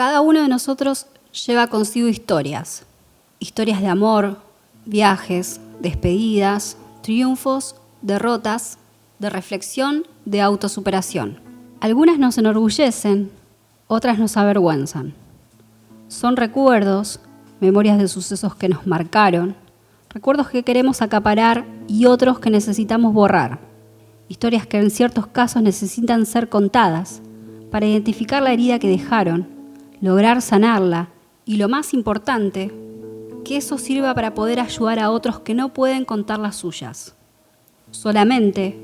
Cada uno de nosotros lleva consigo historias de amor, viajes, despedidas, triunfos, derrotas, de reflexión, de autosuperación. Algunas nos enorgullecen, otras nos avergüenzan. Son recuerdos, memorias de sucesos que nos marcaron, recuerdos que queremos acaparar y otros que necesitamos borrar. Historias que en ciertos casos necesitan ser contadas para identificar la herida que dejaron, lograr sanarla y, lo más importante, que eso sirva para poder ayudar a otros que no pueden contar las suyas. Solamente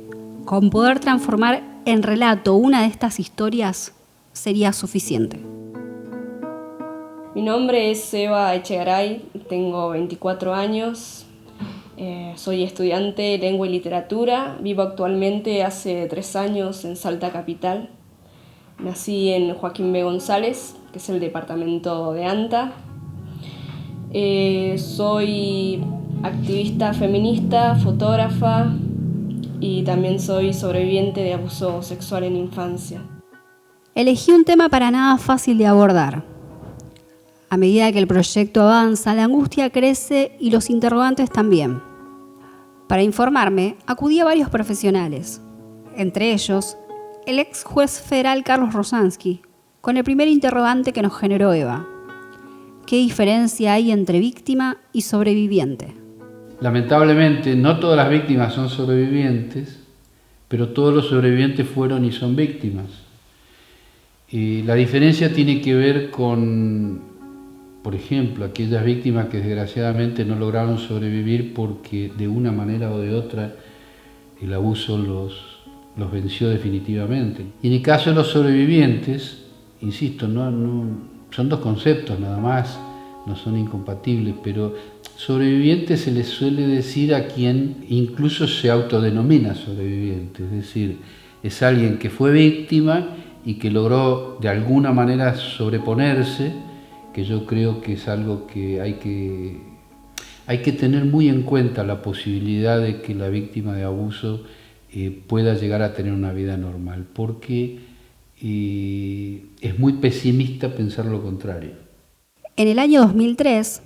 con poder transformar en relato una de estas historias sería suficiente. Mi nombre es Eva Echegaray, tengo 24 años, soy estudiante de Lengua y Literatura, vivo actualmente hace 3 años en Salta Capital. Nací en Joaquín B. González, que es el departamento de Anta. Soy activista feminista, fotógrafa y también soy sobreviviente de abuso sexual en infancia. Elegí un tema para nada fácil de abordar. A medida que el proyecto avanza, la angustia crece y los interrogantes también. Para informarme, acudí a varios profesionales, entre ellos el ex juez federal Carlos Rosansky, con el primer interrogante que nos generó Eva. ¿Qué diferencia hay entre víctima y sobreviviente? Lamentablemente, no todas las víctimas son sobrevivientes, pero todos los sobrevivientes fueron y son víctimas. La diferencia tiene que ver con, por ejemplo, aquellas víctimas que desgraciadamente no lograron sobrevivir porque de una manera o de otra el abuso los venció definitivamente. Y en el caso de los sobrevivientes, insisto, son dos conceptos nada más, no son incompatibles, pero sobreviviente se les suele decir a quien incluso se autodenomina sobreviviente, es decir, es alguien que fue víctima y que logró de alguna manera sobreponerse, que yo creo que es algo que hay que tener muy en cuenta, la posibilidad de que la víctima de abuso pueda llegar a tener una vida normal, porque es muy pesimista pensar lo contrario. En el año 2003,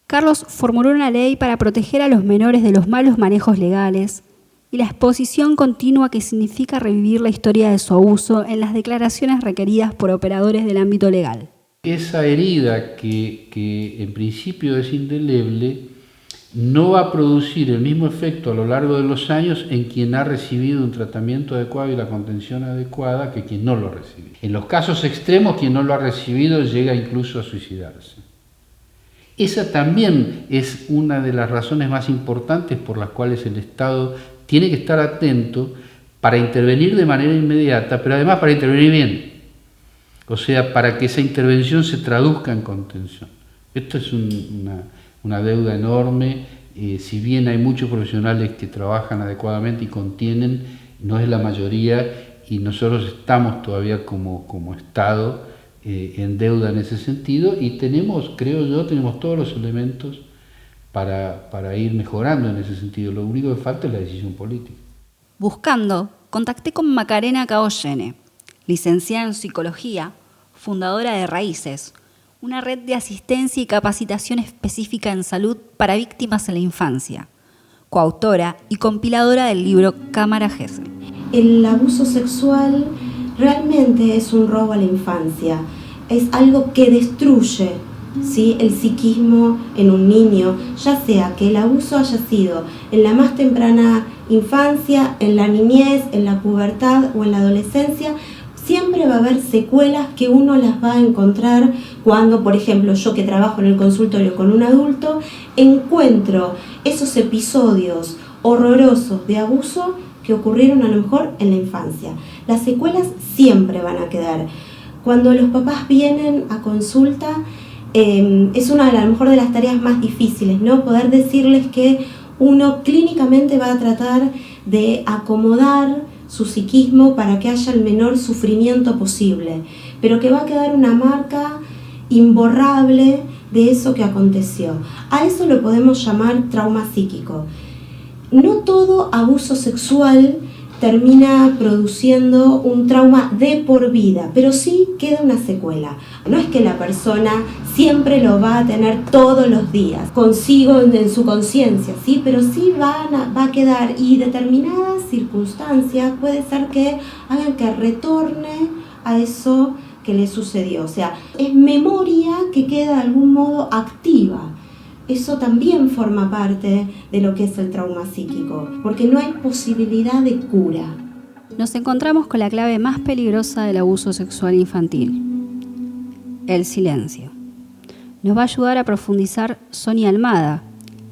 Carlos formuló una ley para proteger a los menores de los malos manejos legales y la exposición continua que significa revivir la historia de su abuso en las declaraciones requeridas por operadores del ámbito legal. Esa herida que en principio es indeleble no va a producir el mismo efecto a lo largo de los años en quien ha recibido un tratamiento adecuado y la contención adecuada que quien no lo ha recibido. En los casos extremos, quien no lo ha recibido llega incluso a suicidarse. Esa también es una de las razones más importantes por las cuales el Estado tiene que estar atento para intervenir de manera inmediata, pero además para intervenir bien. O sea, para que esa intervención se traduzca en contención. Esto es una deuda enorme, si bien hay muchos profesionales que trabajan adecuadamente y contienen, no es la mayoría y nosotros estamos todavía como Estado en deuda en ese sentido y tenemos todos los elementos para ir mejorando en ese sentido. Lo único que falta es la decisión política. Buscando, contacté con Macarena Caollene, licenciada en Psicología, fundadora de Raíces, una red de asistencia y capacitación específica en salud para víctimas en la infancia, coautora y compiladora del libro Cámara Gesell. El abuso sexual realmente es un robo a la infancia, es algo que destruye, ¿sí?, el psiquismo en un niño, ya sea que el abuso haya sido en la más temprana infancia, en la niñez, en la pubertad o en la adolescencia. Siempre va a haber secuelas que uno las va a encontrar cuando, por ejemplo, yo que trabajo en el consultorio con un adulto, encuentro esos episodios horrorosos de abuso que ocurrieron a lo mejor en la infancia. Las secuelas siempre van a quedar. Cuando los papás vienen a consulta, es una a lo mejor de las tareas más difíciles, ¿no? Poder decirles que uno clínicamente va a tratar de acomodar su psiquismo para que haya el menor sufrimiento posible, pero que va a quedar una marca imborrable de eso que aconteció. A eso lo podemos llamar trauma psíquico. No todo abuso sexual termina produciendo un trauma de por vida, pero sí queda una secuela. No es que la persona siempre lo va a tener todos los días consigo en su conciencia, ¿sí? Pero sí va a quedar, y determinadas circunstancias puede ser que hagan que retorne a eso que le sucedió. O sea, es memoria que queda de algún modo activa. Eso también forma parte de lo que es el trauma psíquico, porque no hay posibilidad de cura. Nos encontramos con la clave más peligrosa del abuso sexual infantil: el silencio. Nos va a ayudar a profundizar Sonia Almada,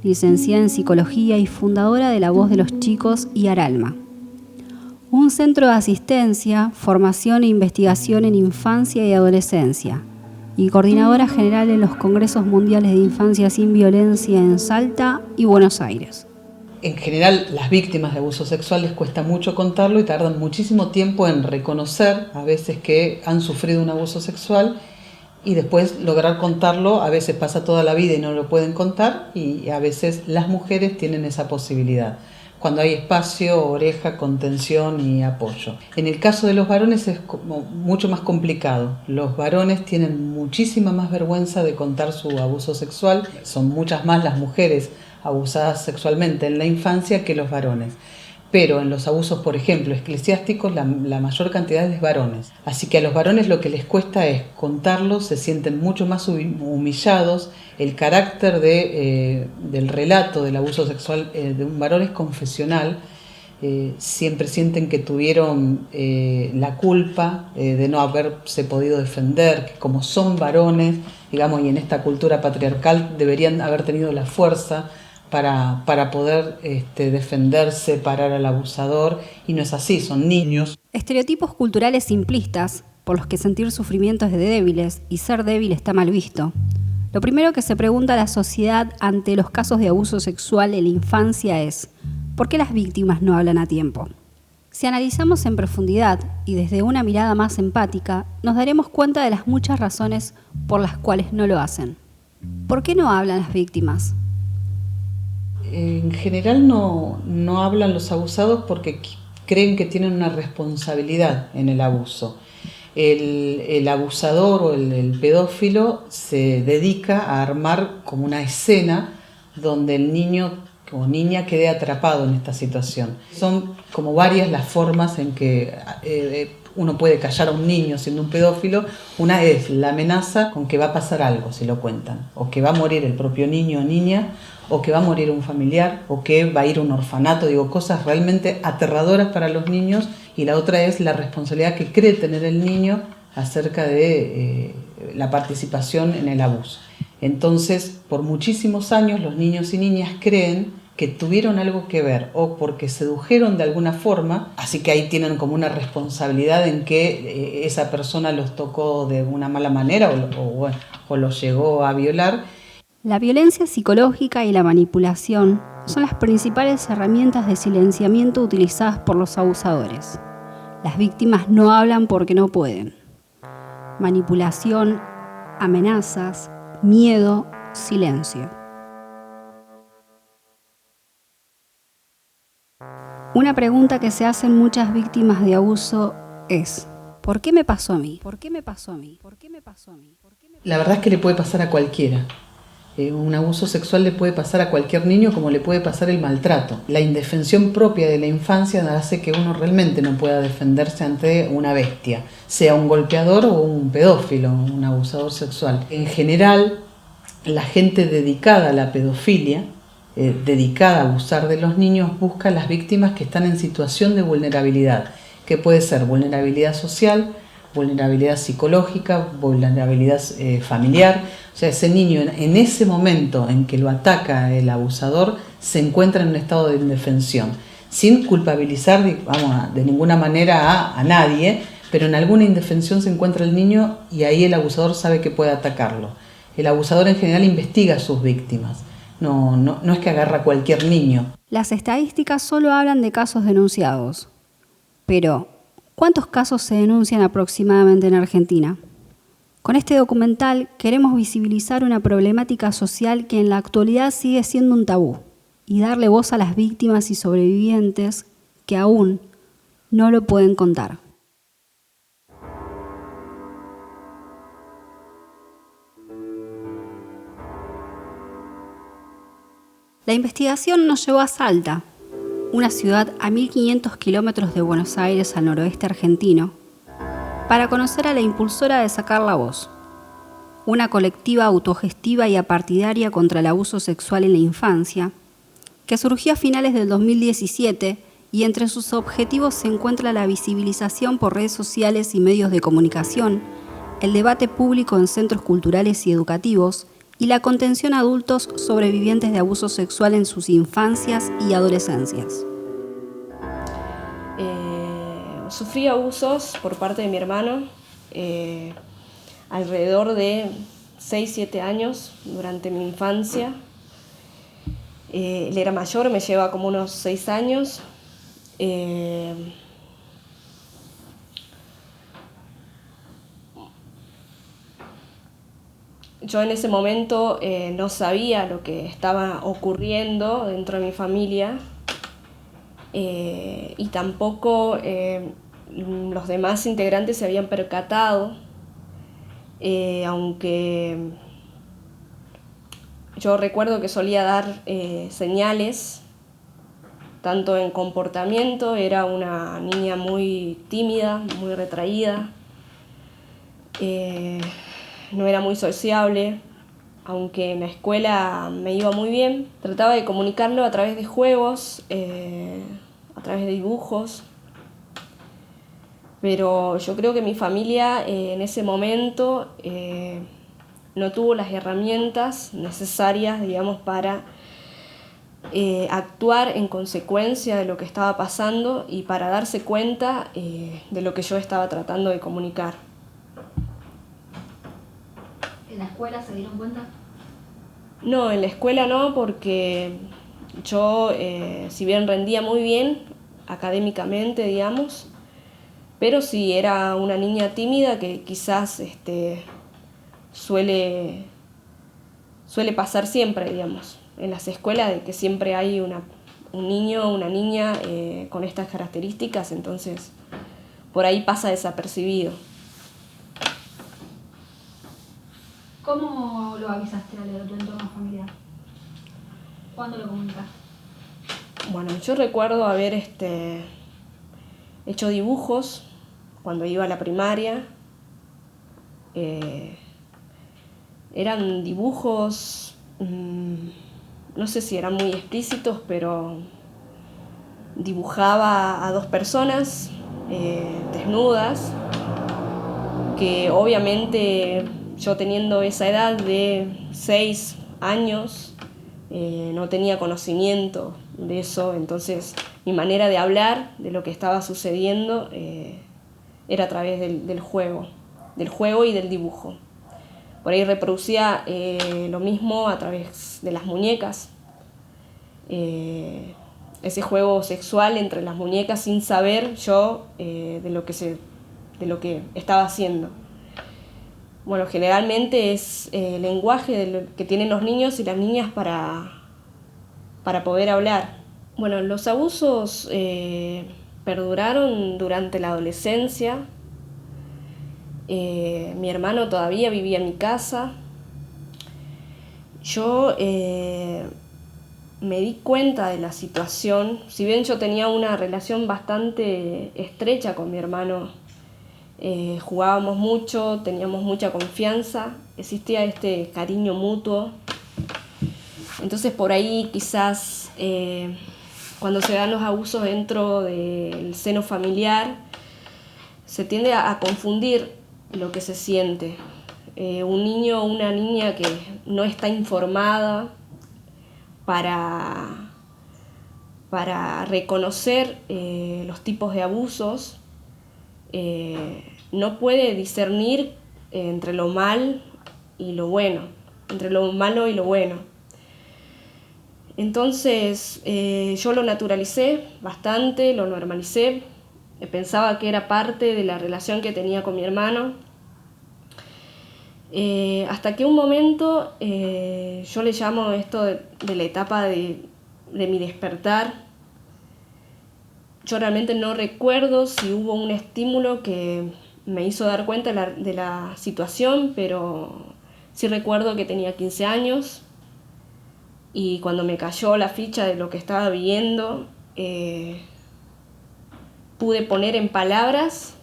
licenciada en Psicología y fundadora de La Voz de los Chicos y Aralma, un centro de asistencia, formación e investigación en infancia y adolescencia, y coordinadora general en los Congresos Mundiales de Infancia sin Violencia en Salta y Buenos Aires. En general, las víctimas de abuso sexual les cuesta mucho contarlo y tardan muchísimo tiempo en reconocer a veces que han sufrido un abuso sexual, y después lograr contarlo. A veces pasa toda la vida y no lo pueden contar, y a veces las mujeres tienen esa posibilidad cuando hay espacio, oreja, contención y apoyo. En el caso de los varones es como mucho más complicado. Los varones tienen muchísima más vergüenza de contar su abuso sexual. Son muchas más las mujeres abusadas sexualmente en la infancia que los varones. Pero en los abusos, por ejemplo, eclesiásticos, la mayor cantidad es de varones. Así que a los varones lo que les cuesta es contarlo, se sienten mucho más humillados. El carácter del relato del abuso sexual de un varón es confesional. Siempre sienten que tuvieron la culpa de no haberse podido defender, que como son varones, digamos, y en esta cultura patriarcal deberían haber tenido la fuerza para poder defenderse, parar al abusador, y no es así, son niños. Estereotipos culturales simplistas por los que sentir sufrimiento es de débiles y ser débil está mal visto. Lo primero que se pregunta a la sociedad ante los casos de abuso sexual en la infancia es: ¿por qué las víctimas no hablan a tiempo? Si analizamos en profundidad y desde una mirada más empática, nos daremos cuenta de las muchas razones por las cuales no lo hacen. ¿Por qué no hablan las víctimas? En general no hablan los abusados porque creen que tienen una responsabilidad en el abuso. El abusador o el pedófilo se dedica a armar como una escena donde el niño o niña quede atrapado en esta situación. Son como varias las formas en que uno puede callar a un niño siendo un pedófilo. Una es la amenaza con que va a pasar algo si lo cuentan, o que va a morir el propio niño o niña, o que va a morir un familiar, o que va a ir a un orfanato, cosas realmente aterradoras para los niños. Y la otra es la responsabilidad que cree tener el niño acerca de la participación en el abuso. Entonces, por muchísimos años los niños y niñas creen que tuvieron algo que ver, o porque sedujeron de alguna forma, así que ahí tienen como una responsabilidad en que esa persona los tocó de una mala manera o los llegó a violar. La violencia psicológica y la manipulación son las principales herramientas de silenciamiento utilizadas por los abusadores. Las víctimas no hablan porque no pueden. Manipulación, amenazas, miedo, silencio. Una pregunta que se hacen muchas víctimas de abuso es: ¿por qué me pasó a mí? ¿Por qué me pasó a mí? ¿Por qué me pasó a mí? La verdad es que le puede pasar a cualquiera. Un abuso sexual le puede pasar a cualquier niño, como le puede pasar el maltrato. La indefensión propia de la infancia hace que uno realmente no pueda defenderse ante una bestia, sea un golpeador o un pedófilo, un abusador sexual. En general, la gente dedicada a la pedofilia, dedicada a abusar de los niños, busca a las víctimas que están en situación de vulnerabilidad, que puede ser vulnerabilidad social, vulnerabilidad psicológica, vulnerabilidad familiar. O sea, ese niño en ese momento en que lo ataca el abusador se encuentra en un estado de indefensión, sin culpabilizar de ninguna manera a nadie, pero en alguna indefensión se encuentra el niño, y ahí el abusador sabe que puede atacarlo. El abusador en general investiga a sus víctimas, no es que agarra a cualquier niño. Las estadísticas solo hablan de casos denunciados, pero ¿cuántos casos se denuncian aproximadamente en Argentina? Con este documental queremos visibilizar una problemática social que en la actualidad sigue siendo un tabú y darle voz a las víctimas y sobrevivientes que aún no lo pueden contar. La investigación nos llevó a Salta, una ciudad a 1500 kilómetros de Buenos Aires al noroeste argentino, para conocer a la impulsora de Sacar la Voz, una colectiva autogestiva y apartidaria contra el abuso sexual en la infancia, que surgió a finales del 2017 y entre sus objetivos se encuentra la visibilización por redes sociales y medios de comunicación, el debate público en centros culturales y educativos y la contención a adultos sobrevivientes de abuso sexual en sus infancias y adolescencias. Sufrí abusos por parte de mi hermano alrededor de 6-7 años durante mi infancia. Él era mayor, me lleva como unos 6 años. Yo en ese momento no sabía lo que estaba ocurriendo dentro de mi familia y tampoco los demás integrantes se habían percatado, aunque yo recuerdo que solía dar señales, tanto en comportamiento, era una niña muy tímida, muy retraída. No era muy sociable, aunque en la escuela me iba muy bien. Trataba de comunicarlo a través de juegos, a través de dibujos. Pero yo creo que mi familia en ese momento no tuvo las herramientas necesarias, digamos, para actuar en consecuencia de lo que estaba pasando y para darse cuenta de lo que yo estaba tratando de comunicar. ¿En la escuela se dieron cuenta? No, en la escuela no, porque yo, si bien rendía muy bien académicamente, digamos, pero sí era una niña tímida que quizás suele pasar siempre, digamos, en las escuelas, de que siempre hay un niño o una niña con estas características, entonces por ahí pasa desapercibido. ¿Cómo lo avisaste a tu entorno familiar? ¿Cuándo lo comunicaste? Bueno, yo recuerdo haber hecho dibujos cuando iba a la primaria. Eran dibujos, no sé si eran muy explícitos, pero dibujaba a 2 personas desnudas, que obviamente yo teniendo esa edad de 6 años no tenía conocimiento de eso, entonces mi manera de hablar de lo que estaba sucediendo era a través del juego y del dibujo. Por ahí reproducía lo mismo a través de las muñecas, ese juego sexual entre las muñecas sin saber yo de lo que estaba haciendo. Bueno, generalmente es el lenguaje que tienen los niños y las niñas para poder hablar. Bueno, los abusos perduraron durante la adolescencia. Mi hermano todavía vivía en mi casa. Yo me di cuenta de la situación. Si bien yo tenía una relación bastante estrecha con mi hermano, jugábamos mucho, teníamos mucha confianza, existía este cariño mutuo. Entonces por ahí quizás cuando se dan los abusos dentro del seno familiar, se tiende a confundir lo que se siente. Un niño o una niña que no está informada para reconocer los tipos de abusos, no puede discernir entre lo mal y lo bueno, entre lo malo y lo bueno. Entonces yo lo naturalicé bastante, lo normalicé, pensaba que era parte de la relación que tenía con mi hermano, hasta que un momento, yo le llamo esto de la etapa de mi despertar, yo realmente no recuerdo si hubo un estímulo que me hizo dar cuenta de la situación, pero sí recuerdo que tenía 15 años y cuando me cayó la ficha de lo que estaba viviendo, pude poner en palabras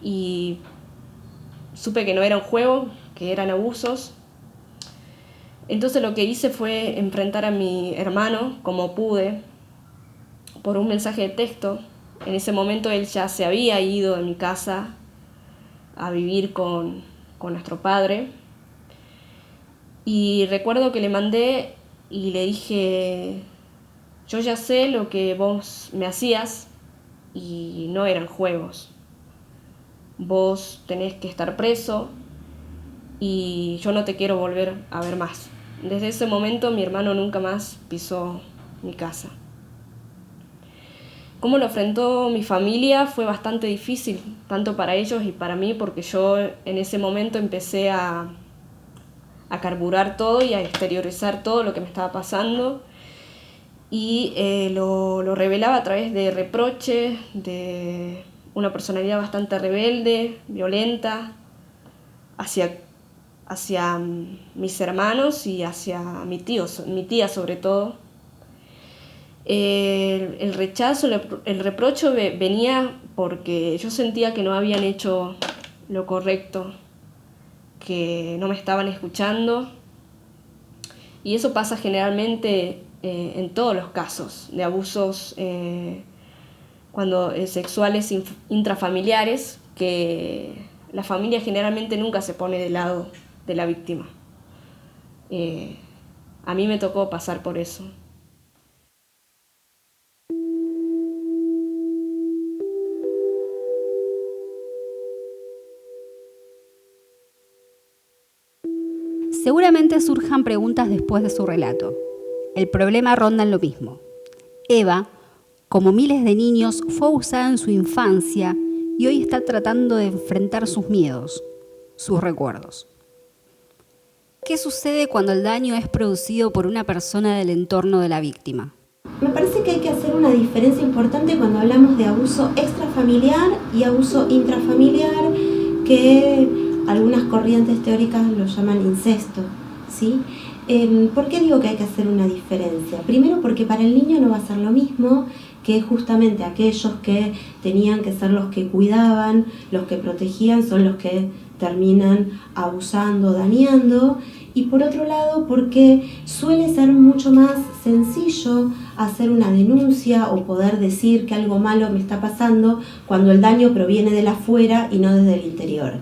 y supe que no era un juego, que eran abusos. Entonces lo que hice fue enfrentar a mi hermano como pude por un mensaje de texto. En ese momento él ya se había ido de mi casa a vivir con nuestro padre. Y recuerdo que le mandé y le dije, yo ya sé lo que vos me hacías y no eran juegos. Vos tenés que estar preso y yo no te quiero volver a ver más. Desde ese momento mi hermano nunca más pisó mi casa. Cómo lo afrontó mi familia fue bastante difícil, tanto para ellos y para mí, porque yo en ese momento empecé a carburar todo y a exteriorizar todo lo que me estaba pasando y lo revelaba a través de reproches, de una personalidad bastante rebelde, violenta, hacia mis hermanos y hacia mi tía sobre todo. El rechazo, el reproche venía porque yo sentía que no habían hecho lo correcto, que no me estaban escuchando, y eso pasa generalmente en todos los casos de abusos sexuales intrafamiliares, que la familia generalmente nunca se pone del lado de la víctima. A mí me tocó pasar por eso. Seguramente surjan preguntas después de su relato. El problema ronda en lo mismo. Eva, como miles de niños, fue abusada en su infancia y hoy está tratando de enfrentar sus miedos, sus recuerdos. ¿Qué sucede cuando el daño es producido por una persona del entorno de la víctima? Me parece que hay que hacer una diferencia importante cuando hablamos de abuso extrafamiliar y abuso intrafamiliar, que algunas corrientes teóricas lo llaman incesto, ¿sí? ¿Por qué digo que hay que hacer una diferencia? Primero porque para el niño no va a ser lo mismo que justamente aquellos que tenían que ser los que cuidaban, los que protegían, son los que terminan abusando, dañando. Y por otro lado, porque suele ser mucho más sencillo hacer una denuncia o poder decir que algo malo me está pasando cuando el daño proviene de afuera y no desde el interior.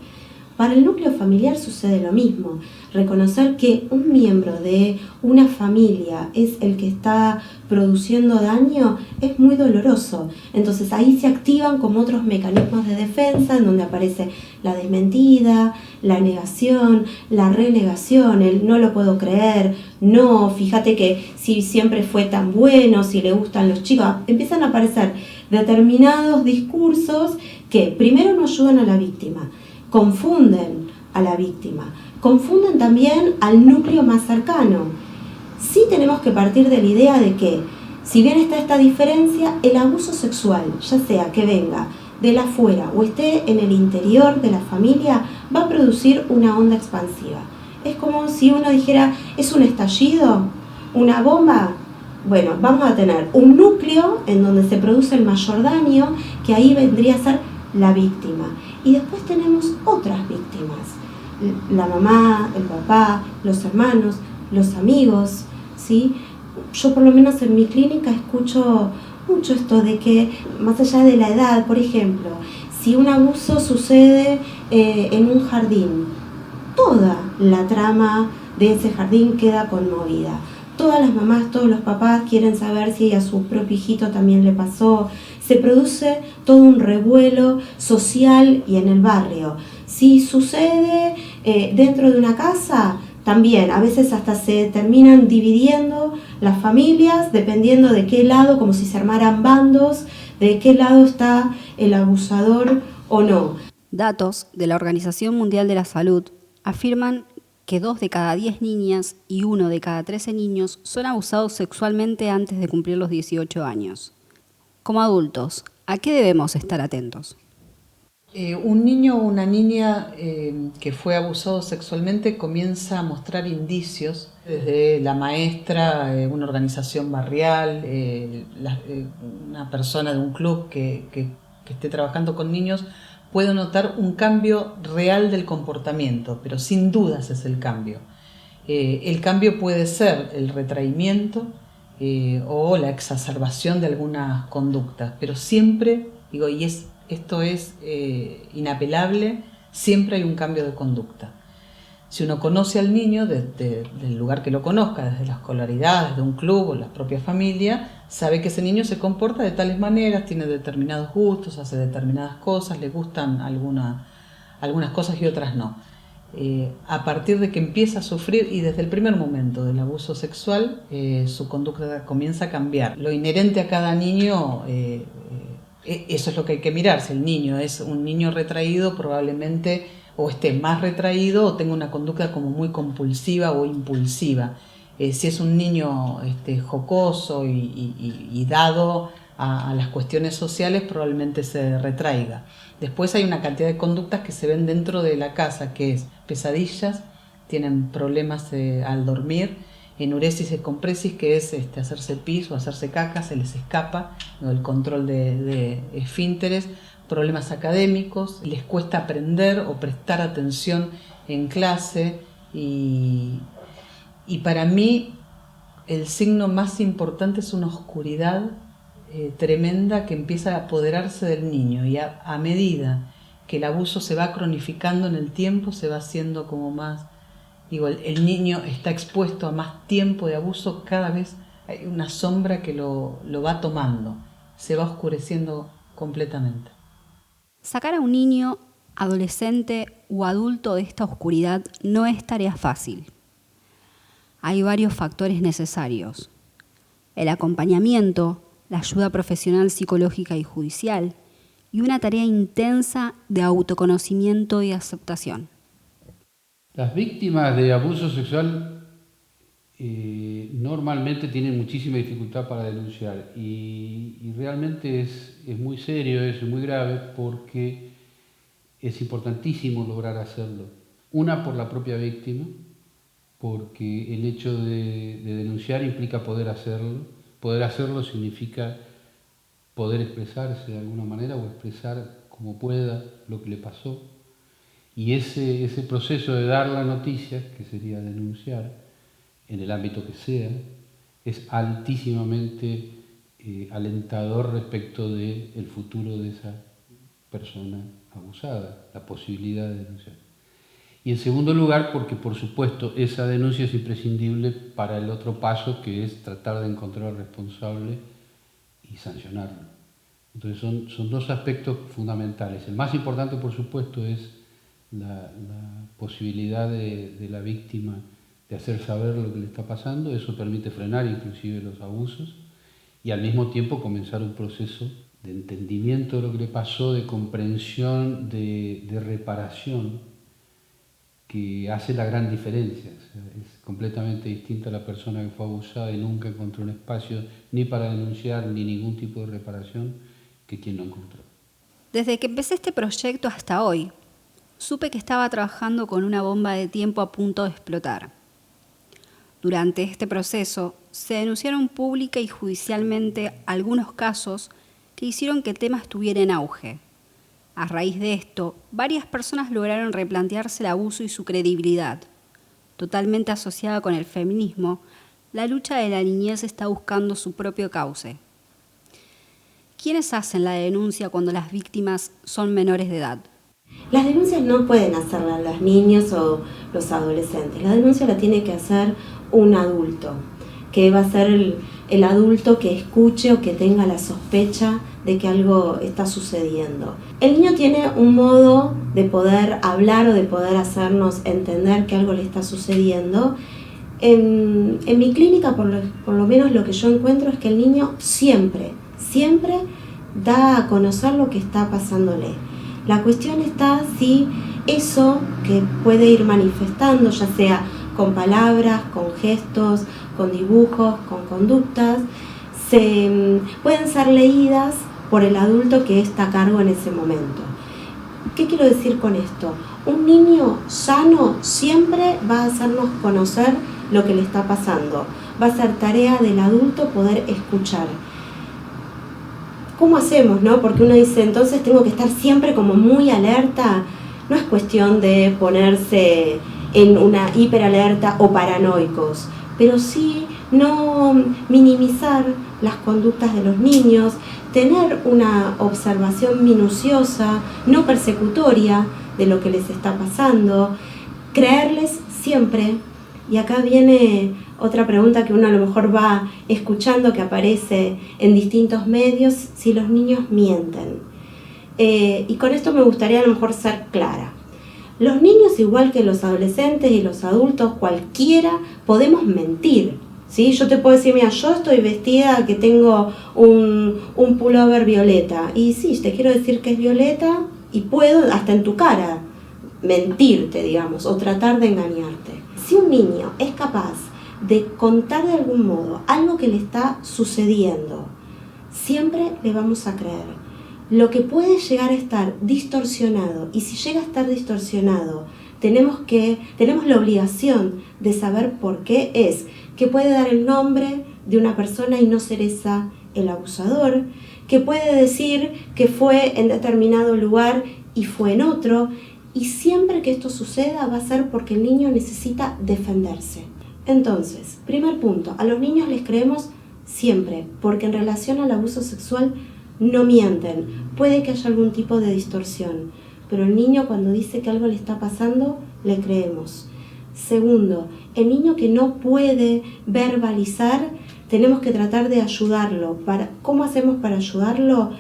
Para el núcleo familiar sucede lo mismo. Reconocer que un miembro de una familia es el que está produciendo daño es muy doloroso. Entonces ahí se activan como otros mecanismos de defensa, en donde aparece la desmentida, la negación, la renegación, el no lo puedo creer, no, fíjate que si siempre fue tan bueno, si le gustan los chicos. Empiezan a aparecer determinados discursos que primero no ayudan a la víctima, confunden a la víctima, confunden también al núcleo más cercano. Sí tenemos que partir de la idea de que, si bien está esta diferencia, el abuso sexual, ya sea que venga de afuera o esté en el interior de la familia, va a producir una onda expansiva. Es como si uno dijera, ¿es un estallido? ¿Una bomba? Bueno, vamos a tener un núcleo en donde se produce el mayor daño, que ahí vendría a ser la víctima. Y después tenemos otras víctimas, la mamá, el papá, los hermanos, los amigos, ¿sí? Yo por lo menos en mi clínica escucho mucho esto de que, más allá de la edad, por ejemplo, si un abuso sucede en un jardín, toda la trama de ese jardín queda conmovida. Todas las mamás, todos los papás quieren saber si a su propio hijito también le pasó. Se produce todo un revuelo social y en el barrio. Si sucede dentro de una casa, también a veces hasta se terminan dividiendo las familias dependiendo de qué lado, como si se armaran bandos, de qué lado está el abusador o no. Datos de la Organización Mundial de la Salud afirman que 2 de cada 10 niñas y 1 de cada 13 niños son abusados sexualmente antes de cumplir los 18 años. como adultos, ¿a qué debemos estar atentos? Un niño o una niña que fue abusado sexualmente comienza a mostrar indicios desde la maestra, una organización barrial, una persona de un club que esté trabajando con niños, puede notar un cambio real del comportamiento, pero sin dudas es el cambio. El cambio puede ser el retraimiento o la exacerbación de algunas conductas, pero siempre, esto es inapelable, siempre hay un cambio de conducta. Si uno conoce al niño desde el lugar que lo conozca, desde la escolaridad, desde un club o la propia familia, sabe que ese niño se comporta de tales maneras, tiene determinados gustos, hace determinadas cosas, le gustan algunas cosas y otras no. A partir de que empieza a sufrir y desde el primer momento del abuso sexual, su conducta comienza a cambiar. Lo inherente a cada niño, eso es lo que hay que mirar. Si el niño es un niño retraído, probablemente o esté más retraído o tenga una conducta como muy compulsiva o impulsiva. Si es un niño jocoso y dado a las cuestiones sociales, probablemente se retraiga. Después hay una cantidad de conductas que se ven dentro de la casa, que es pesadillas, tienen problemas al dormir, enuresis y compresis, que es hacerse pis o hacerse caca, se les escapa, ¿no? El control de esfínteres, problemas académicos, les cuesta aprender o prestar atención en clase y para mí el signo más importante es una oscuridad tremenda que empieza a apoderarse del niño y a medida que el abuso se va cronificando en el tiempo, se va haciendo como más, el niño está expuesto a más tiempo de abuso, cada vez hay una sombra que lo va tomando, se va oscureciendo completamente. Sacar a un niño, adolescente o adulto de esta oscuridad no es tarea fácil. Hay varios factores necesarios: el acompañamiento, la ayuda profesional psicológica y judicial, y una tarea intensa de autoconocimiento y aceptación. Las víctimas de abuso sexual normalmente tienen muchísima dificultad para denunciar y realmente es muy serio eso, es muy grave, porque es importantísimo lograr hacerlo. Una, por la propia víctima, porque el hecho de denunciar implica poder hacerlo. Poder hacerlo significa poder expresarse de alguna manera o expresar como pueda lo que le pasó. Y ese proceso de dar la noticia, que sería denunciar, en el ámbito que sea, es altísimamente alentador respecto del futuro de esa persona abusada, la posibilidad de denunciar. Y en segundo lugar, porque por supuesto esa denuncia es imprescindible para el otro paso, que es tratar de encontrar al responsable y sancionarlo. Entonces son dos aspectos fundamentales. El más importante, por supuesto, es la posibilidad de la víctima de hacer saber lo que le está pasando. Eso permite frenar inclusive los abusos y al mismo tiempo comenzar un proceso de entendimiento de lo que le pasó, de comprensión, de reparación, que hace la gran diferencia. O sea, es completamente distinta la persona que fue abusada y nunca encontró un espacio ni para denunciar ni ningún tipo de reparación que quien no encontró. Desde que empecé este proyecto hasta hoy, supe que estaba trabajando con una bomba de tiempo a punto de explotar. Durante este proceso se denunciaron pública y judicialmente algunos casos que hicieron que el tema estuviera en auge. A raíz de esto, varias personas lograron replantearse el abuso y su credibilidad. Totalmente asociada con el feminismo, la lucha de la niñez está buscando su propio cauce. ¿Quiénes hacen la denuncia cuando las víctimas son menores de edad? Las denuncias no pueden hacerlas los niños o los adolescentes. La denuncia la tiene que hacer un adulto, que va a ser el adulto que escuche o que tenga la sospecha de que algo está sucediendo. El niño tiene un modo de poder hablar o de poder hacernos entender que algo le está sucediendo. En mi clínica, por lo menos lo que yo encuentro es que el niño siempre da a conocer lo que está pasándole. La cuestión está si eso que puede ir manifestando, ya sea con palabras, con gestos, con dibujos, con conductas, pueden ser leídas por el adulto que está a cargo en ese momento. ¿Qué quiero decir con esto? Un niño sano siempre va a hacernos conocer lo que le está pasando. Va a ser tarea del adulto poder escuchar. ¿Cómo hacemos, no? Porque uno dice, entonces tengo que estar siempre como muy alerta. No es cuestión de ponerse en una hiperalerta o paranoicos, pero sí no minimizar las conductas de los niños, tener una observación minuciosa, no persecutoria de lo que les está pasando, creerles siempre. Y acá viene otra pregunta que uno a lo mejor va escuchando que aparece en distintos medios, si los niños mienten. Y con esto me gustaría a lo mejor ser clara. Los niños, igual que los adolescentes y los adultos, cualquiera, podemos mentir, ¿sí? Yo te puedo decir, mira, yo estoy vestida, que tengo un pullover violeta. Y sí, te quiero decir que es violeta y puedo, hasta en tu cara, mentirte, digamos, o tratar de engañarte. Si un niño es capaz de contar de algún modo algo que le está sucediendo, siempre le vamos a creer. Lo que puede llegar a estar distorsionado, y si llega a estar distorsionado, tenemos la obligación de saber por qué, es que puede dar el nombre de una persona y no ser esa el abusador, que puede decir que fue en determinado lugar y fue en otro, y siempre que esto suceda va a ser porque el niño necesita defenderse. Entonces, primer punto, a los niños les creemos siempre, porque en relación al abuso sexual no mienten. Puede que haya algún tipo de distorsión, pero el niño cuando dice que algo le está pasando, le creemos. Segundo, el niño que no puede verbalizar, tenemos que tratar de ayudarlo. ¿Cómo hacemos para ayudarlo?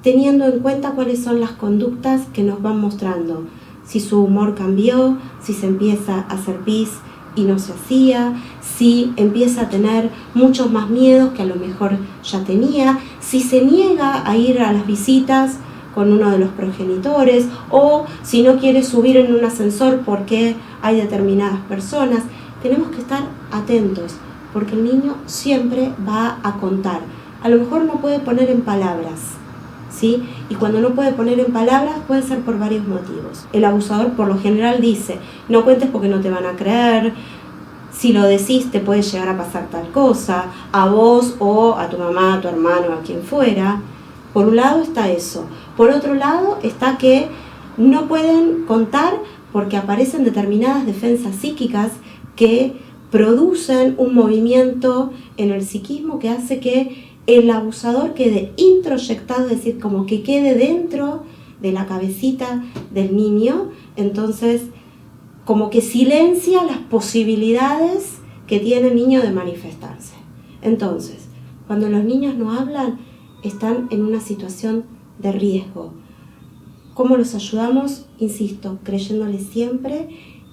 Teniendo en cuenta cuáles son las conductas que nos van mostrando. Si su humor cambió, si se empieza a hacer pis y no se hacía, si empieza a tener muchos más miedos que a lo mejor ya tenía, si se niega a ir a las visitas con uno de los progenitores, o si no quiere subir en un ascensor porque hay determinadas personas. Tenemos que estar atentos, porque el niño siempre va a contar. A lo mejor no puede poner en palabras, ¿sí? Y cuando no puede poner en palabras puede ser por varios motivos. El abusador por lo general dice, no cuentes porque no te van a creer, si lo decís te puede llegar a pasar tal cosa, a vos o a tu mamá, a tu hermano, a quien fuera. Por un lado está eso. Por otro lado está que no pueden contar porque aparecen determinadas defensas psíquicas que producen un movimiento en el psiquismo que hace que el abusador quede introyectado, es decir, como que quede dentro de la cabecita del niño, entonces como que silencia las posibilidades que tiene el niño de manifestarse. Entonces, cuando los niños no hablan, están en una situación de riesgo. ¿Cómo los ayudamos? Insisto, creyéndoles siempre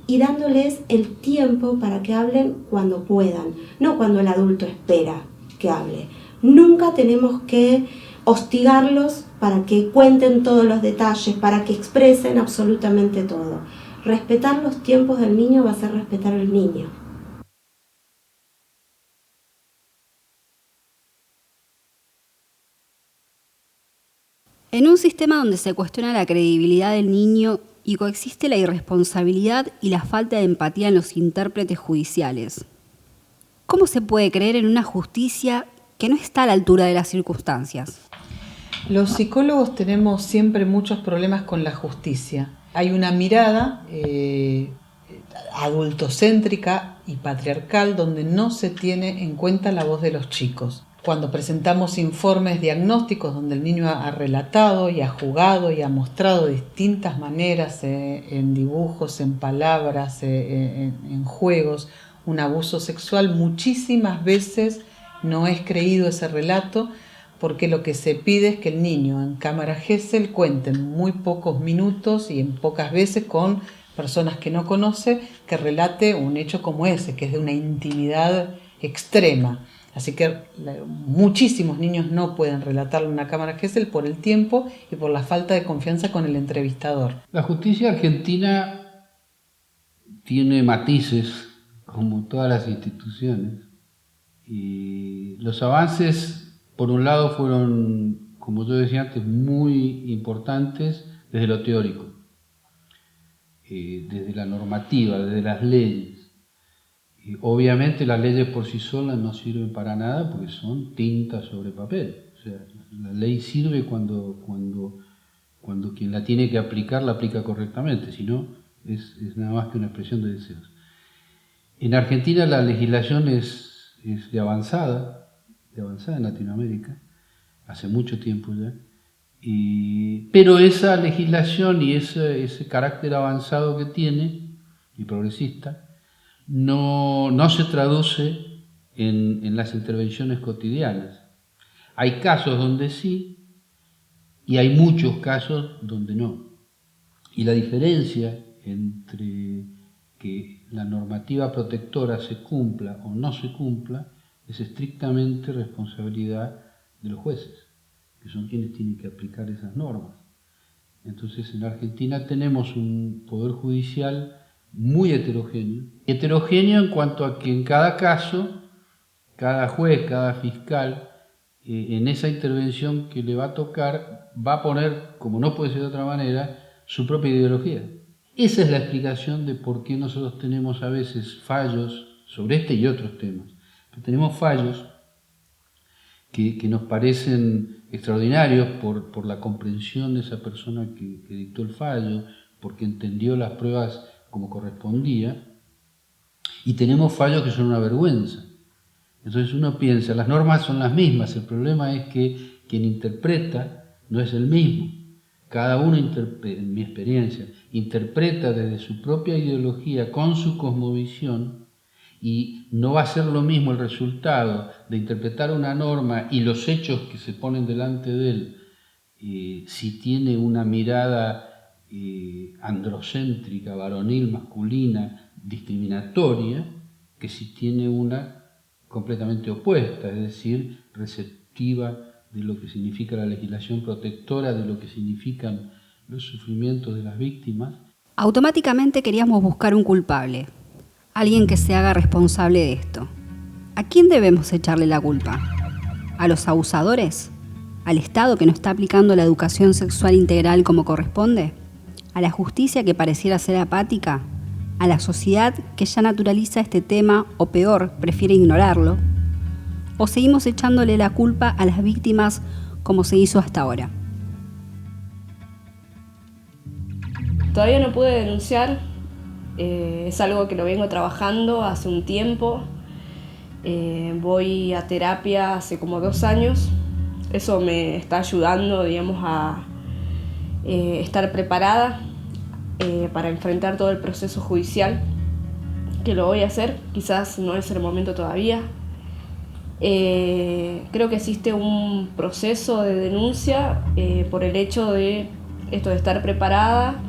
y dándoles el tiempo para que hablen cuando puedan, no cuando el adulto espera que hable. Nunca tenemos que hostigarlos para que cuenten todos los detalles, para que expresen absolutamente todo. Respetar los tiempos del niño va a ser respetar al niño. En un sistema donde se cuestiona la credibilidad del niño y coexiste la irresponsabilidad y la falta de empatía en los intérpretes judiciales, ¿cómo se puede creer en una justicia que no está a la altura de las circunstancias? Los psicólogos tenemos siempre muchos problemas con la justicia. Hay una mirada adultocéntrica y patriarcal donde no se tiene en cuenta la voz de los chicos. Cuando presentamos informes diagnósticos donde el niño ha relatado y ha jugado y ha mostrado de distintas maneras, en dibujos, en palabras, en juegos, un abuso sexual, muchísimas veces no es creído ese relato porque lo que se pide es que el niño en cámara Gesell cuente en muy pocos minutos y en pocas veces con personas que no conoce, que relate un hecho como ese, que es de una intimidad extrema. Así que muchísimos niños no pueden relatarlo en una cámara Gesell por el tiempo y por la falta de confianza con el entrevistador. La justicia argentina tiene matices, como todas las instituciones, Y los avances, por un lado, fueron, como yo decía antes, muy importantes desde lo teórico, desde la normativa, desde las leyes. Y obviamente las leyes por sí solas no sirven para nada porque son tinta sobre papel. O sea, la ley sirve cuando quien la tiene que aplicar la aplica correctamente, si no es nada más que una expresión de deseos. En Argentina la legislación es de avanzada en Latinoamérica, hace mucho tiempo ya, pero esa legislación y ese carácter avanzado que tiene, y progresista, no se traduce en las intervenciones cotidianas. Hay casos donde sí, y hay muchos casos donde no. Y la diferencia entre que la normativa protectora se cumpla o no se cumpla es estrictamente responsabilidad de los jueces, que son quienes tienen que aplicar esas normas. Entonces, en Argentina tenemos un poder judicial muy heterogéneo. Heterogéneo en cuanto a que en cada caso, cada juez, cada fiscal, en esa intervención que le va a tocar, va a poner, como no puede ser de otra manera, su propia ideología. Esa es la explicación de por qué nosotros tenemos a veces fallos sobre este y otros temas. Pero tenemos fallos que nos parecen extraordinarios por la comprensión de esa persona que dictó el fallo, porque entendió las pruebas como correspondía, y tenemos fallos que son una vergüenza. Entonces uno piensa, las normas son las mismas, el problema es que quien interpreta no es el mismo. Cada uno, en mi experiencia, interpreta desde su propia ideología, con su cosmovisión, y no va a ser lo mismo el resultado de interpretar una norma y los hechos que se ponen delante de él, si tiene una mirada androcéntrica, varonil, masculina, discriminatoria, que si tiene una completamente opuesta, es decir, receptiva de lo que significa la legislación protectora, de lo que significan los sufrimientos de las víctimas. Automáticamente queríamos buscar un culpable, alguien que se haga responsable de esto. ¿A quién debemos echarle la culpa? ¿A los abusadores? ¿Al Estado que no está aplicando la educación sexual integral como corresponde? ¿A la justicia que pareciera ser apática? ¿A la sociedad que ya naturaliza este tema o peor, prefiere ignorarlo? ¿O seguimos echándole la culpa a las víctimas como se hizo hasta ahora? Todavía no pude denunciar, es algo que lo vengo trabajando hace un tiempo. Voy a terapia hace como 2 años. Eso me está ayudando, digamos, a estar preparada para enfrentar todo el proceso judicial, que lo voy a hacer. Quizás no es el momento todavía. Creo que existe un proceso de denuncia por el hecho de esto de estar preparada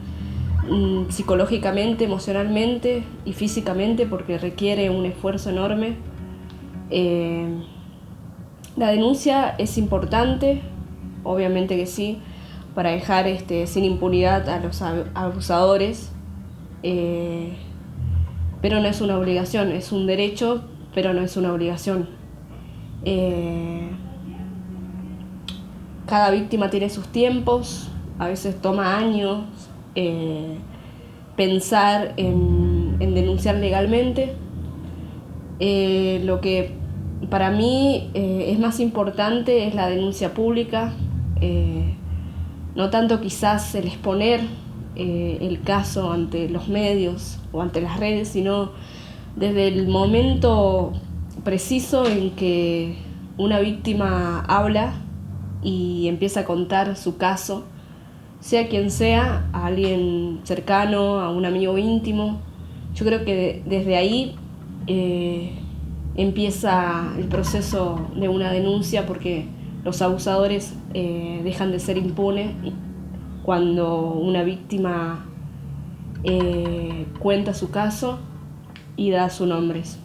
psicológicamente, emocionalmente y físicamente, porque requiere un esfuerzo enorme. La denuncia es importante, obviamente que sí, para dejar sin impunidad a los abusadores, pero no es una obligación, es un derecho, pero no es una obligación. Cada víctima tiene sus tiempos, a veces toma años pensar en denunciar legalmente. Lo que para mí es más importante es la denuncia pública, no tanto quizás el exponer el caso ante los medios o ante las redes, sino desde el momento preciso en que una víctima habla y empieza a contar su caso, sea quien sea, a alguien cercano, a un amigo íntimo. Yo creo que desde ahí empieza el proceso de una denuncia, porque los abusadores dejan de ser impunes cuando una víctima cuenta su caso y da sus nombres.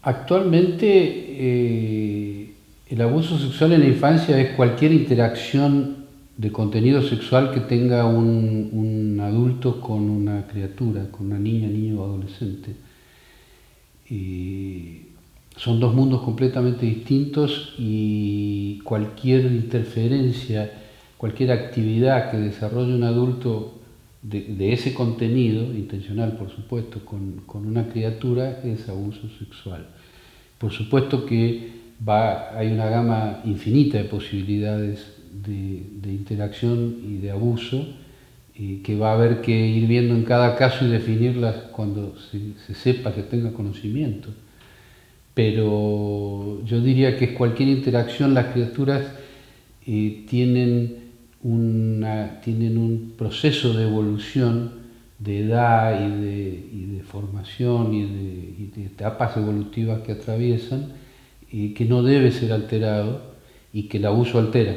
Actualmente el abuso sexual en la infancia es cualquier interacción de contenido sexual que tenga un adulto con una criatura, con una niña, niño o adolescente. Son dos mundos completamente distintos y cualquier interferencia, cualquier actividad que desarrolle un adulto de ese contenido, intencional por supuesto, con una criatura, es abuso sexual. Por supuesto que hay una gama infinita de posibilidades de interacción y de abuso, que va a haber que ir viendo en cada caso y definirlas cuando se sepa, se tenga conocimiento. Pero yo diría que cualquier interacción, las criaturas tienen un proceso de evolución, de edad y de formación y de etapas evolutivas que atraviesan, que no debe ser alterado y que el abuso altera.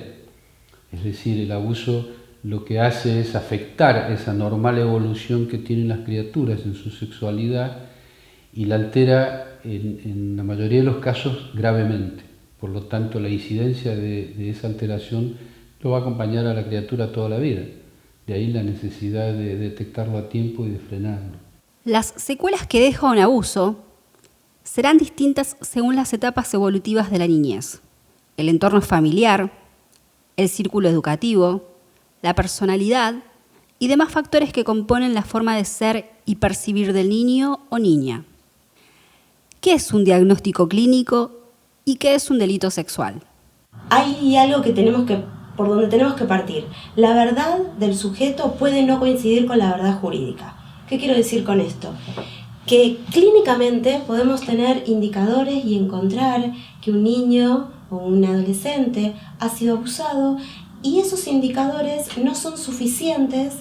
Es decir, el abuso lo que hace es afectar esa normal evolución que tienen las criaturas en su sexualidad y la altera en la mayoría de los casos gravemente. Por lo tanto, la incidencia de esa alteración lo va a acompañar a la criatura toda la vida. De ahí la necesidad de detectarlo a tiempo y de frenarlo. Las secuelas que deja un abuso serán distintas según las etapas evolutivas de la niñez. El entorno familiar, el círculo educativo, la personalidad y demás factores que componen la forma de ser y percibir del niño o niña. ¿Qué es un diagnóstico clínico y qué es un delito sexual? Hay algo por donde tenemos que partir. La verdad del sujeto puede no coincidir con la verdad jurídica. ¿Qué quiero decir con esto? Que clínicamente podemos tener indicadores y encontrar que un niño o un adolescente ha sido abusado y esos indicadores no son suficientes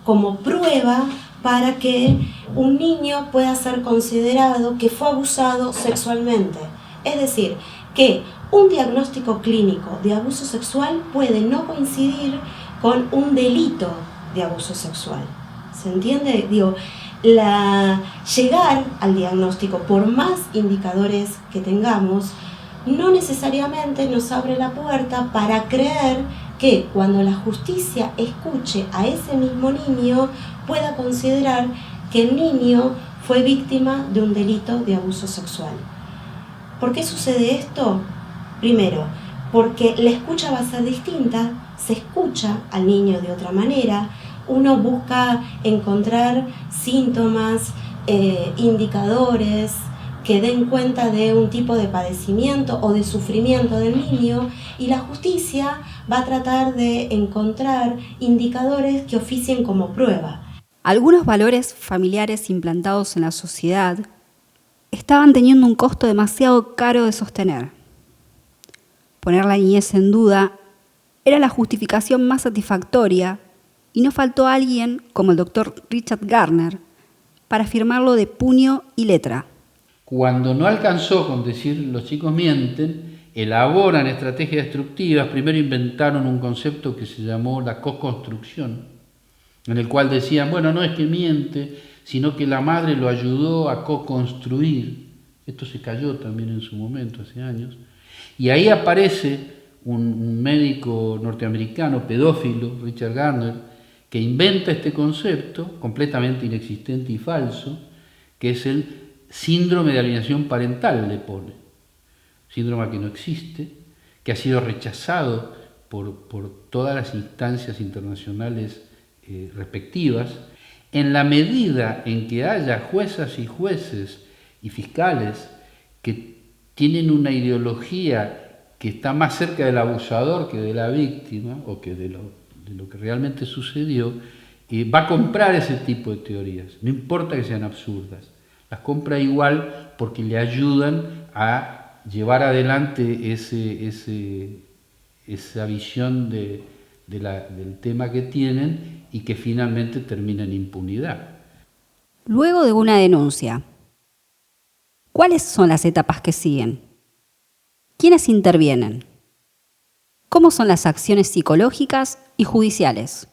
como prueba para que un niño pueda ser considerado que fue abusado sexualmente. Es decir, que un diagnóstico clínico de abuso sexual puede no coincidir con un delito de abuso sexual. ¿Se entiende? Llegar al diagnóstico, por más indicadores que tengamos, no necesariamente nos abre la puerta para creer que cuando la justicia escuche a ese mismo niño pueda considerar que el niño fue víctima de un delito de abuso sexual. ¿Por qué sucede esto? Primero, porque la escucha va a ser distinta, se escucha al niño de otra manera, uno busca encontrar síntomas, indicadores que den cuenta de un tipo de padecimiento o de sufrimiento del niño, y la justicia va a tratar de encontrar indicadores que oficien como prueba. Algunos valores familiares implantados en la sociedad estaban teniendo un costo demasiado caro de sostener. Poner la niñez en duda era la justificación más satisfactoria y no faltó alguien, como el doctor Richard Gardner, para firmarlo de puño y letra. Cuando no alcanzó con decir los chicos mienten, elaboran estrategias destructivas. Primero inventaron un concepto que se llamó la co-construcción, en el cual decían, bueno, no es que miente, sino que la madre lo ayudó a co-construir. Esto se cayó también en su momento, hace años. Y ahí aparece un médico norteamericano, pedófilo, Richard Gardner, que inventa este concepto, completamente inexistente y falso, que es el síndrome de alienación parental, le pone. Síndrome que no existe, que ha sido rechazado por todas las instancias internacionales respectivas. En la medida en que haya juezas y jueces y fiscales que tienen una ideología que está más cerca del abusador que de la víctima, o que de lo que realmente sucedió, va a comprar ese tipo de teorías, no importa que sean absurdas. Las compra igual porque le ayudan a llevar adelante esa visión del tema que tienen y que finalmente termina en impunidad. Luego de una denuncia, ¿cuáles son las etapas que siguen? ¿Quiénes intervienen? ¿Cómo son las acciones psicológicas y judiciales?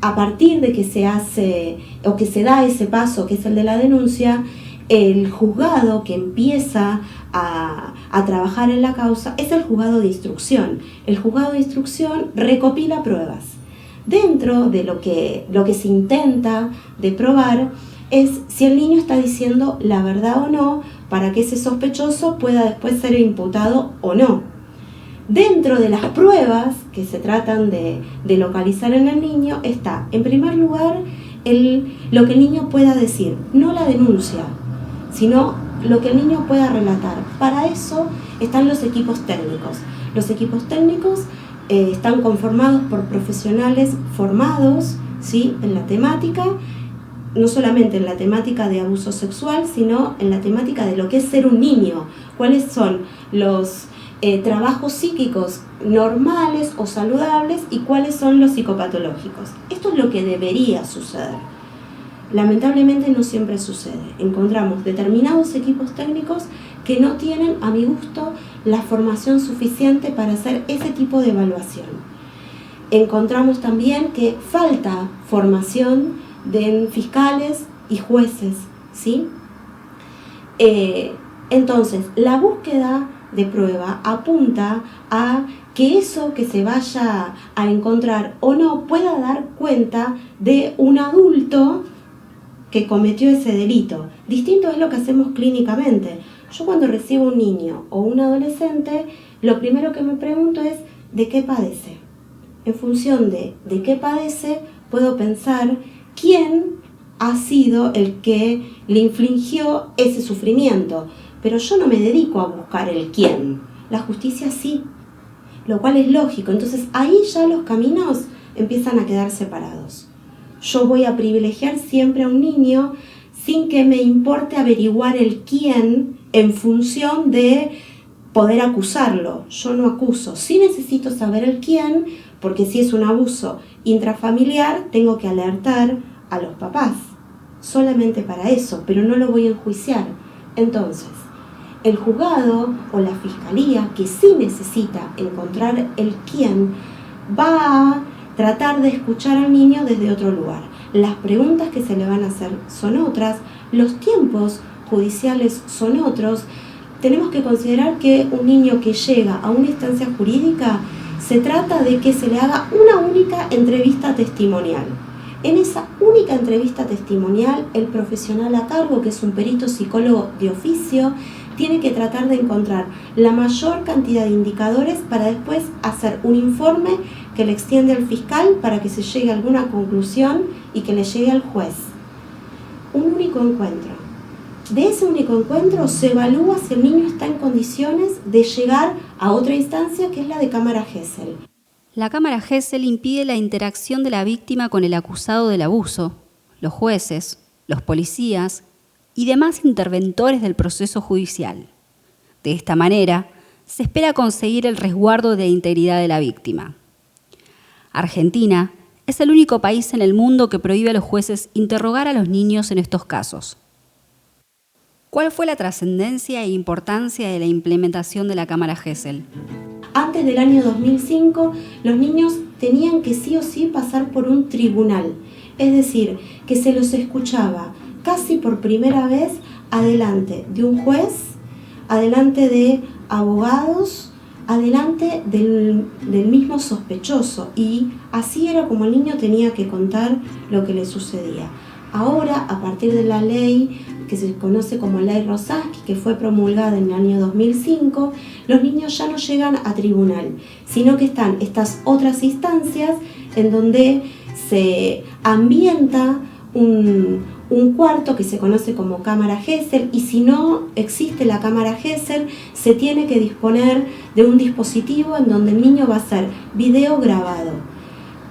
A partir de que se hace o que se da ese paso, que es el de la denuncia, el juzgado que empieza a trabajar en la causa es el juzgado de instrucción. El juzgado de instrucción recopila pruebas. Dentro de lo que se intenta de probar es si el niño está diciendo la verdad o no, para que ese sospechoso pueda después ser imputado o no. Dentro de las pruebas que se tratan de localizar en el niño está, en primer lugar, lo que el niño pueda decir, no la denuncia, sino lo que el niño pueda relatar. Para eso están los equipos técnicos. Los equipos técnicos están conformados por profesionales formados, ¿sí?, en la temática, no solamente en la temática de abuso sexual, sino en la temática de lo que es ser un niño, cuáles son los trabajos psíquicos normales o saludables y cuáles son los psicopatológicos. Esto es lo que debería suceder. Lamentablemente no siempre sucede. Encontramos determinados equipos técnicos que no tienen, a mi gusto, la formación suficiente para hacer ese tipo de evaluación. Encontramos también que falta formación de fiscales y jueces, ¿sí? Entonces, la búsqueda de prueba apunta a que eso que se vaya a encontrar o no pueda dar cuenta de un adulto que cometió ese delito. Distinto es lo que hacemos clínicamente. Yo cuando recibo un niño o un adolescente, lo primero que me pregunto es ¿de qué padece? En función de qué padece, puedo pensar quién ha sido el que le infligió ese sufrimiento. Pero yo no me dedico a buscar el quién. La justicia sí, lo cual es lógico. Entonces ahí ya los caminos empiezan a quedar separados. Yo voy a privilegiar siempre a un niño sin que me importe averiguar el quién en función de poder acusarlo. Yo no acuso. Sí necesito saber el quién, porque si es un abuso intrafamiliar, tengo que alertar a los papás. Solamente para eso, pero no lo voy a enjuiciar. Entonces, el juzgado o la fiscalía, que sí necesita encontrar el quién, va a tratar de escuchar al niño desde otro lugar. Las preguntas que se le van a hacer son otras, los tiempos judiciales son otros. Tenemos que considerar que un niño que llega a una instancia jurídica se trata de que se le haga una única entrevista testimonial. En esa única entrevista testimonial, el profesional a cargo, que es un perito psicólogo de oficio, tiene que tratar de encontrar la mayor cantidad de indicadores para después hacer un informe que le extiende al fiscal para que se llegue a alguna conclusión y que le llegue al juez. Un único encuentro. De ese único encuentro se evalúa si el niño está en condiciones de llegar a otra instancia, que es la de cámara Gesell. La cámara Gesell impide la interacción de la víctima con el acusado del abuso, los jueces, los policías y demás interventores del proceso judicial. De esta manera, se espera conseguir el resguardo de la integridad de la víctima. Argentina es el único país en el mundo que prohíbe a los jueces interrogar a los niños en estos casos. ¿Cuál fue la trascendencia e importancia de la implementación de la cámara Gesell? Antes del año 2005, los niños tenían que sí o sí pasar por un tribunal, es decir, que se los escuchaba casi por primera vez adelante de un juez, adelante de abogados, adelante del mismo sospechoso, y así era como el niño tenía que contar lo que le sucedía. Ahora, a partir de la ley que se conoce como Ley Rosaski, que fue promulgada en el año 2005, los niños ya no llegan a tribunal, sino que están estas otras instancias en donde se ambienta un cuarto que se conoce como cámara Gesell, y si no existe la cámara Gesell, se tiene que disponer de un dispositivo en donde el niño va a ser video grabado.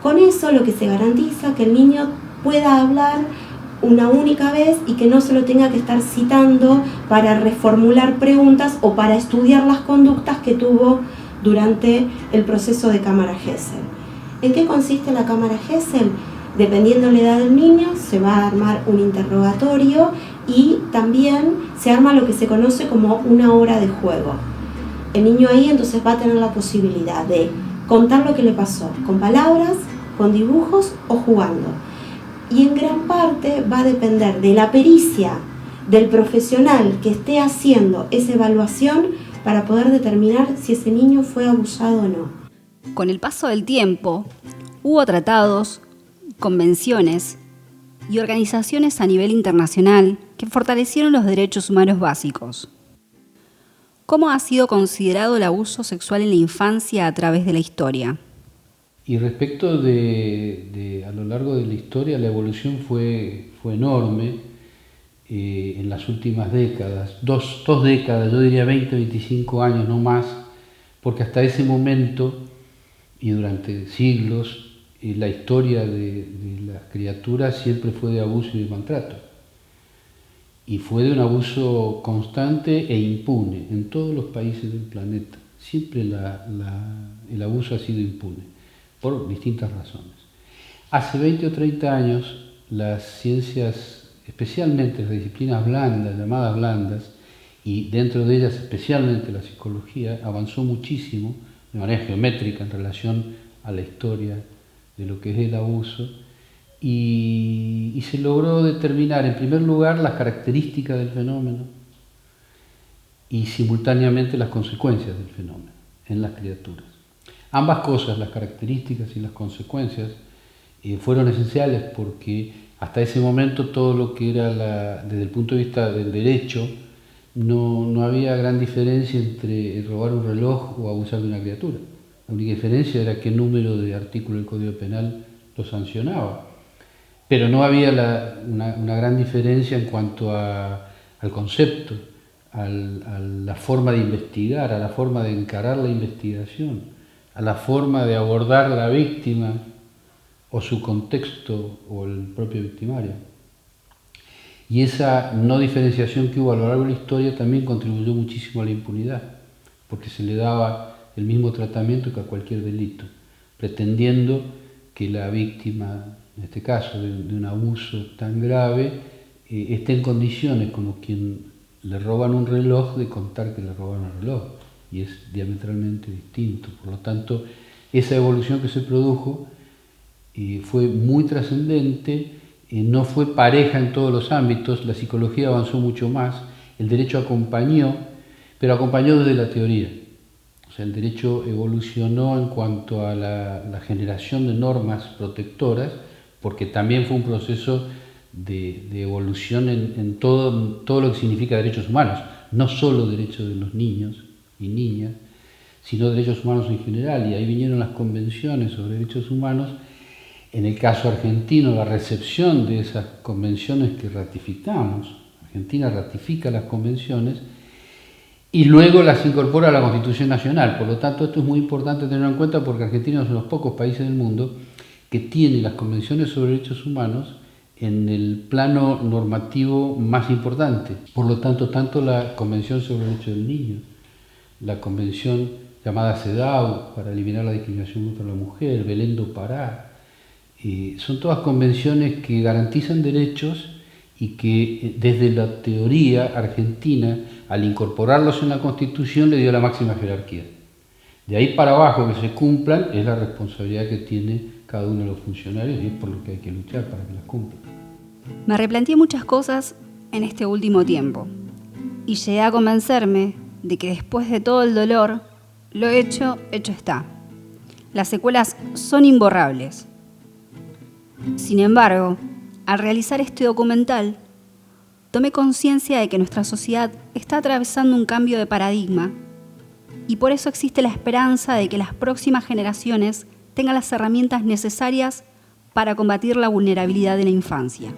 Con eso lo que se garantiza que el niño pueda hablar una única vez y que no se lo tenga que estar citando para reformular preguntas o para estudiar las conductas que tuvo durante el proceso de cámara Gesell. ¿En qué consiste la cámara Gesell? Dependiendo de la edad del niño, se va a armar un interrogatorio y también se arma lo que se conoce como una hora de juego. El niño ahí entonces va a tener la posibilidad de contar lo que le pasó, con palabras, con dibujos o jugando. Y en gran parte va a depender de la pericia del profesional que esté haciendo esa evaluación para poder determinar si ese niño fue abusado o no. Con el paso del tiempo, hubo tratados, convenciones y organizaciones a nivel internacional que fortalecieron los derechos humanos básicos. ¿Cómo ha sido considerado el abuso sexual en la infancia a través de la historia? Y respecto de a lo largo de la historia, la evolución fue enorme en las últimas décadas, dos décadas, yo diría 20, 25 años, no más, porque hasta ese momento y durante siglos la historia de las criaturas siempre fue de abuso y de maltrato. Y fue de un abuso constante e impune en todos los países del planeta. Siempre el abuso ha sido impune, por distintas razones. Hace 20 o 30 años, las ciencias, especialmente las disciplinas blandas, llamadas blandas, y dentro de ellas especialmente la psicología, avanzó muchísimo, de manera geométrica en relación a la historia de lo que es el abuso, y se logró determinar, en primer lugar, las características del fenómeno y simultáneamente las consecuencias del fenómeno en las criaturas. Ambas cosas, las características y las consecuencias, fueron esenciales porque hasta ese momento todo lo que era desde el punto de vista del derecho, no había gran diferencia entre robar un reloj o abusar de una criatura. La única diferencia era qué número de artículo del Código Penal lo sancionaba. Pero no había una gran diferencia en cuanto al concepto, a la forma de investigar, a la forma de encarar la investigación, a la forma de abordar la víctima o su contexto o el propio victimario. Y esa no diferenciación que hubo a lo largo de la historia también contribuyó muchísimo a la impunidad, porque se le daba el mismo tratamiento que a cualquier delito, pretendiendo que la víctima, en este caso de un abuso tan grave, esté en condiciones como quien le roban un reloj de contar que le roban un reloj, y es diametralmente distinto. Por lo tanto, esa evolución que se produjo fue muy trascendente, no fue pareja en todos los ámbitos, la psicología avanzó mucho más, el derecho acompañó, pero acompañó desde la teoría. O sea, el derecho evolucionó en cuanto a la generación de normas protectoras, porque también fue un proceso de evolución en todo lo que significa derechos humanos, no solo derechos de los niños y niñas, sino derechos humanos en general, y ahí vinieron las convenciones sobre derechos humanos. En el caso argentino, la recepción de esas convenciones que ratificamos, Argentina ratifica las convenciones y luego las incorpora a la Constitución Nacional. Por lo tanto, esto es muy importante tenerlo en cuenta porque Argentina es uno de los pocos países del mundo que tiene las convenciones sobre derechos humanos en el plano normativo más importante. Por lo tanto, tanto la Convención sobre el Derecho del Niño, la Convención llamada CEDAW para eliminar la discriminación contra la mujer, Belén do Pará, son todas convenciones que garantizan derechos y que desde la teoría argentina, al incorporarlos en la Constitución, le dio la máxima jerarquía. De ahí para abajo que se cumplan es la responsabilidad que tiene cada uno de los funcionarios y es por lo que hay que luchar para que las cumplan. Me replanteé muchas cosas en este último tiempo y llegué a convencerme de que después de todo el dolor, lo hecho está. Las secuelas son imborrables. Sin embargo, al realizar este documental, tomé conciencia de que nuestra sociedad está atravesando un cambio de paradigma y por eso existe la esperanza de que las próximas generaciones tengan las herramientas necesarias para combatir la vulnerabilidad de la infancia.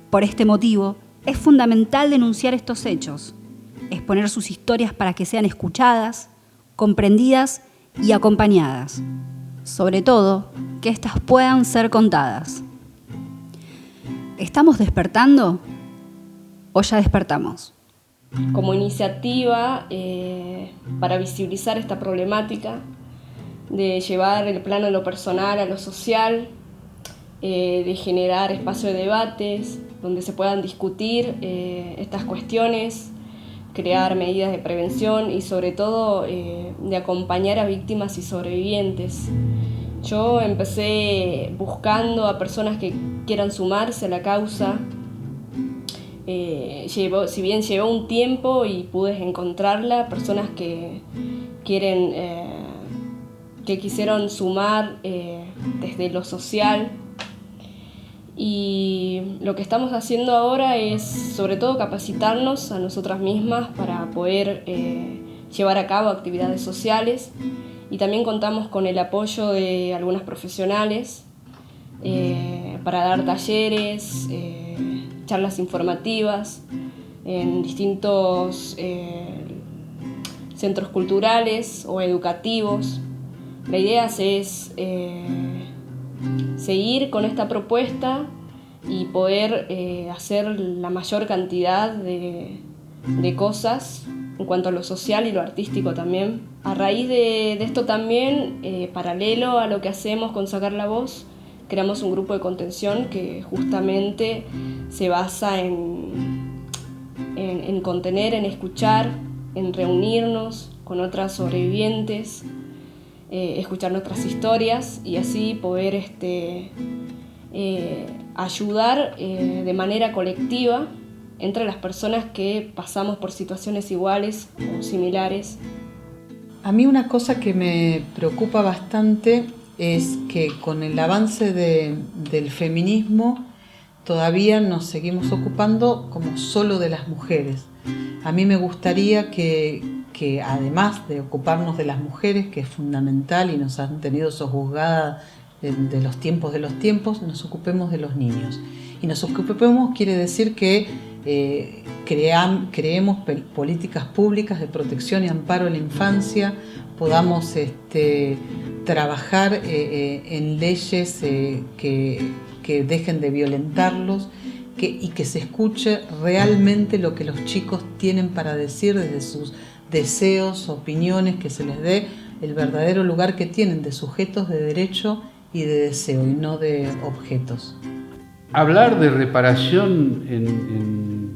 Por este motivo, es fundamental denunciar estos hechos, exponer sus historias para que sean escuchadas, comprendidas y acompañadas. Sobre todo, que éstas puedan ser contadas. ¿Estamos despertando o ya despertamos? Como iniciativa para visibilizar esta problemática, de llevar el plano de lo personal a lo social, de generar espacios de debates donde se puedan discutir estas cuestiones, crear medidas de prevención y sobre todo de acompañar a víctimas y sobrevivientes. Yo empecé buscando a personas que quieran sumarse a la causa, si bien llevó un tiempo y pude encontrarla, personas que quisieron sumar desde lo social. Y lo que estamos haciendo ahora es sobre todo capacitarnos a nosotras mismas para poder llevar a cabo actividades sociales, y también contamos con el apoyo de algunas profesionales para dar talleres, charlas informativas en distintos centros culturales o educativos. La idea es seguir con esta propuesta y poder hacer la mayor cantidad de cosas en cuanto a lo social y lo artístico también. A raíz de esto también, paralelo a lo que hacemos con Sacar la Voz, creamos un grupo de contención que justamente se basa en contener, en escuchar, en reunirnos con otras sobrevivientes, escuchar nuestras historias y así poder ayudar de manera colectiva entre las personas que pasamos por situaciones iguales o similares. A mí una cosa que me preocupa bastante es que con el avance del feminismo todavía nos seguimos ocupando como solo de las mujeres. A mí me gustaría que además de ocuparnos de las mujeres, que es fundamental y nos han tenido sojuzgadas de los tiempos, nos ocupemos de los niños. Y nos ocupemos quiere decir que creemos políticas públicas de protección y amparo a la infancia, podamos trabajar en leyes que dejen de violentarlos, y que se escuche realmente lo que los chicos tienen para decir desde sus deseos, opiniones, que se les dé el verdadero lugar que tienen de sujetos de derecho y de deseo y no de objetos. Hablar de reparación en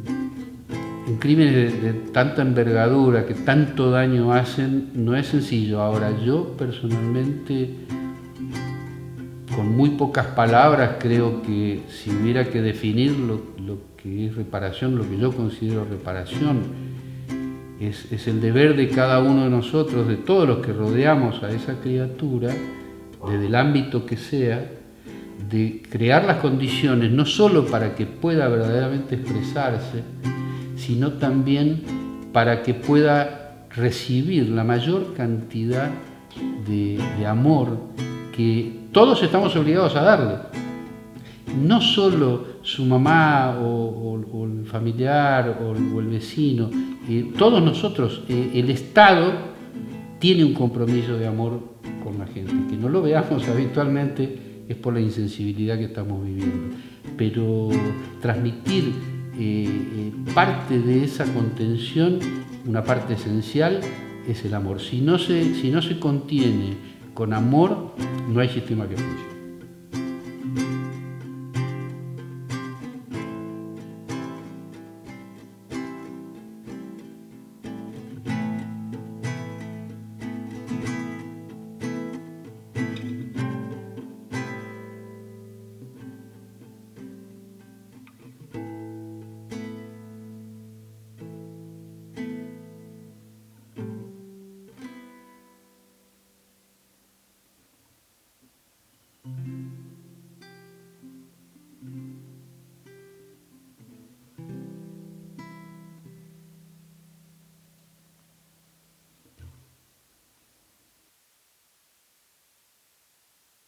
crímenes de tanta envergadura, que tanto daño hacen, no es sencillo. Ahora, yo personalmente, con muy pocas palabras, creo que si hubiera que definir lo que es reparación, lo que yo considero reparación, es el deber de cada uno de nosotros, de todos los que rodeamos a esa criatura, desde el ámbito que sea, de crear las condiciones no solo para que pueda verdaderamente expresarse, sino también para que pueda recibir la mayor cantidad de amor que todos estamos obligados a darle. No solo su mamá o el familiar o el vecino, todos nosotros, el Estado tiene un compromiso de amor con la gente. Que no lo veamos habitualmente es por la insensibilidad que estamos viviendo. Pero transmitir parte de esa contención, una parte esencial, es el amor. Si no se contiene con amor, no hay sistema que funcione.